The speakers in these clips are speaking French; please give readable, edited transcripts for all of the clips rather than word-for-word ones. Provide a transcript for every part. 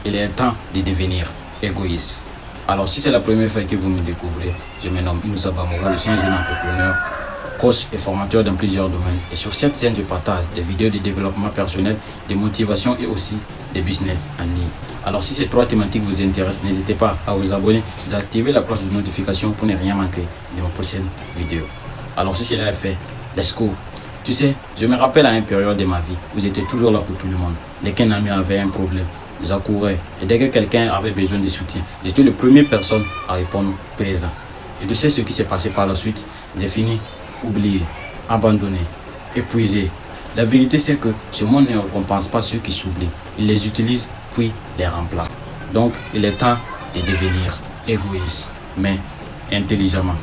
il est temps de devenir égoïste. Alors si c'est la première fois que vous me découvrez, je me nomme Inoussa Bamoro, je suis un jeune entrepreneur, coach et formateur dans plusieurs domaines. Et sur cette chaîne, je partage des vidéos de développement personnel, de motivation et aussi des business en ligne. Alors si ces trois thématiques vous intéressent, n'hésitez pas à vous abonner, d'activer la cloche de notification pour ne rien manquer de ma prochaine vidéo. Alors si cela est fait, let's go. Tu sais, je me rappelle à une période de ma vie où j'étais toujours là pour tout le monde. Dès qu'un ami avait un problème, j'accourais. Et dès que quelqu'un avait besoin de soutien, j'étais la première personne à répondre présent. Et tu sais ce qui s'est passé par la suite? J'ai fini oublié, abandonné, épuisé. La vérité c'est que ce monde ne récompense pas ceux qui s'oublient. Il les utilise puis les remplace. Donc il est temps de devenir égoïste, mais intelligemment.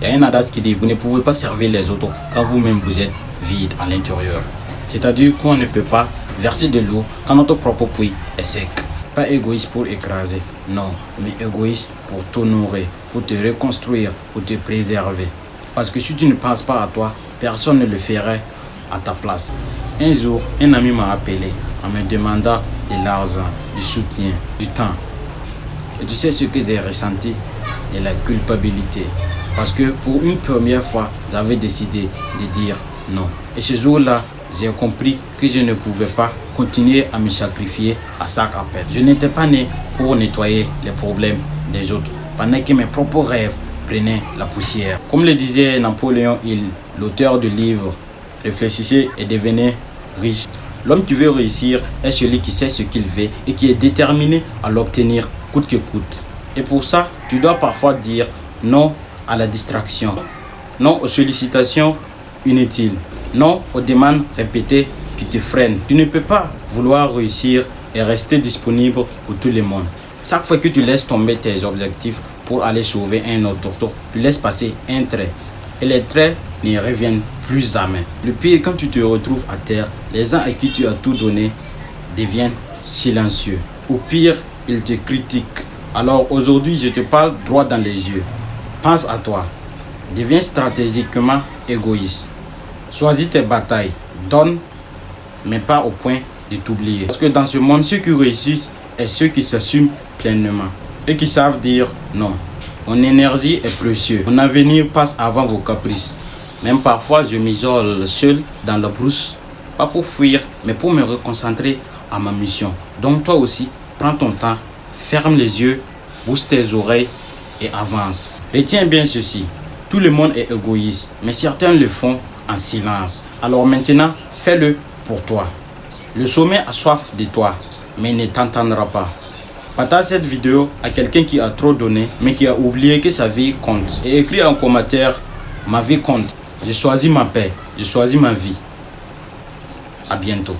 Il y a un adage qui dit: vous ne pouvez pas servir les autres quand vous-même vous êtes vide à l'intérieur. C'est-à-dire qu'on ne peut pas verser de l'eau quand notre propre puits est sec. Pas égoïste pour écraser, non, mais égoïste pour t'honorer, pour te reconstruire, pour te préserver. Parce que si tu ne penses pas à toi, personne ne le ferait à ta place. Un jour, un ami m'a appelé en me demandant de l'argent, du soutien, du temps. Et tu sais ce que j'ai ressenti? De la culpabilité. Parce que pour une première fois, j'avais décidé de dire non. Et ce jour-là, j'ai compris que je ne pouvais pas continuer à me sacrifier à chaque appel. Je n'étais pas né pour nettoyer les problèmes des autres, pendant que mes propres rêves prenaient la poussière. Comme le disait Napoléon Hill, l'auteur du livre Réfléchissez et devenez riche. L'homme qui veut réussir est celui qui sait ce qu'il veut et qui est déterminé à l'obtenir coûte que coûte. Et pour ça, tu dois parfois dire non à la distraction, non aux sollicitations inutiles, non aux demandes répétées qui te freinent. Tu ne peux pas vouloir réussir et rester disponible pour tout le monde. Chaque fois que tu laisses tomber tes objectifs pour aller sauver un autre, tu laisses passer un trait. Et les traits ne reviennent plus jamais. Le pire, quand tu te retrouves à terre, les gens à qui tu as tout donné deviennent silencieux. Ou pire, ils te critiquent. Alors aujourd'hui, je te parle droit dans les yeux. Pense à toi. Deviens stratégiquement égoïste. Choisis tes batailles. Donne, mais pas au point de t'oublier. Parce que dans ce monde, ceux qui réussissent et ceux qui s'assument pleinement. Et qui savent dire non. Mon énergie est précieuse. Mon avenir passe avant vos caprices. Même parfois, je m'isole seul dans la brousse. Pas pour fuir, mais pour me reconcentrer à ma mission. Donc toi aussi, prends ton temps, ferme les yeux, bouge tes oreilles et avance. Retiens bien ceci. Tout le monde est égoïste, mais certains le font en silence. Alors maintenant, fais-le pour toi. Le sommet a soif de toi, mais il ne t'entendra pas. Partage cette vidéo à quelqu'un qui a trop donné, mais qui a oublié que sa vie compte. Et écris en commentaire: ma vie compte. Je choisis ma paix, je choisis ma vie. À bientôt.